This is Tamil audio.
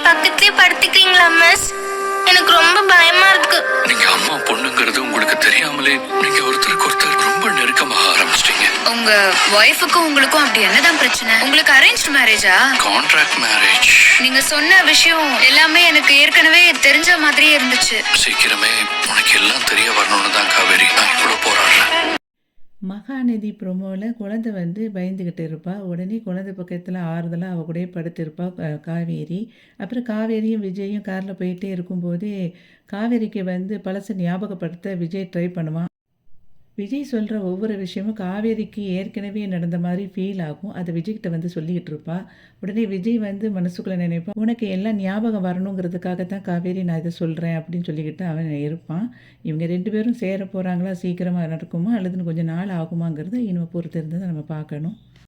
பக்கத்துலயே படுத்துக்கிறீங்களா மிஸ்? எனக்கு ரொம்ப பயமா இருக்கு. நீங்க அம்மா பொண்ணுங்கிறது உங்களுக்கு தெரியாமலே நீங்க ஒருத்தருக்கு ஒருத்தர் ரொம்ப நெருக்கமாக ஆரம்பிச்சிட்டீங்க. உங்க ஒய்ஃபுக்கும் உங்களுக்கும் அப்படி என்னதான் பிரச்சனை? உங்களுக்கு அரேஞ்ச் மேரேஜா? Contract marriage. நீங்க சொன்ன விஷயம் எல்லாமே எனக்கு ஏற்கனவே தெரிஞ்ச மாதிரியே இருந்துச்சு. சீக்கிரமே உனக்கு எல்லாம் தெரிய வரணும்னு தான் காவேரி நான் இவ்வளவு போராடுறேன். மகாநதி ப்ரொமோவில் குழந்தை வந்து பயந்துக்கிட்டு இருப்பா. உடனே குழந்தை பக்கத்தில் ஆறுதலாக அவள் கூடயே படுத்திருப்பா காவேரி. அப்புறம் காவேரியும் விஜயும் காரில் போயிட்டே இருக்கும்போதே காவேரிக்கு வந்து பழசை ஞாபகப்படுத்த விஜய் ட்ரை பண்ணுவான். விஜய் சொல்கிற ஒவ்வொரு விஷயமும் காவேரிக்கு ஏற்கனவே நடந்த மாதிரி ஃபீல் ஆகும். அதை விஜய்கிட்ட வந்து சொல்லிக்கிட்டு இருப்பா. உடனே விஜய் வந்து மனசுக்குள்ளே நினைப்பான், உனக்கு எல்லாம் ஞாபகம் வரணுங்கிறதுக்காக தான் காவேரி நான் இதை சொல்கிறேன் அப்படின்னு சொல்லிக்கிட்டு அவன் இருப்பான். இவங்க 2 பேரும் சேர போகிறாங்களா, சீக்கிரமாக நடக்குமா அல்லதுன்னு கொஞ்சம் நாள் ஆகுமாங்கிறத இனிமே பொறுத்து இருந்ததை நம்ம பார்க்கணும்.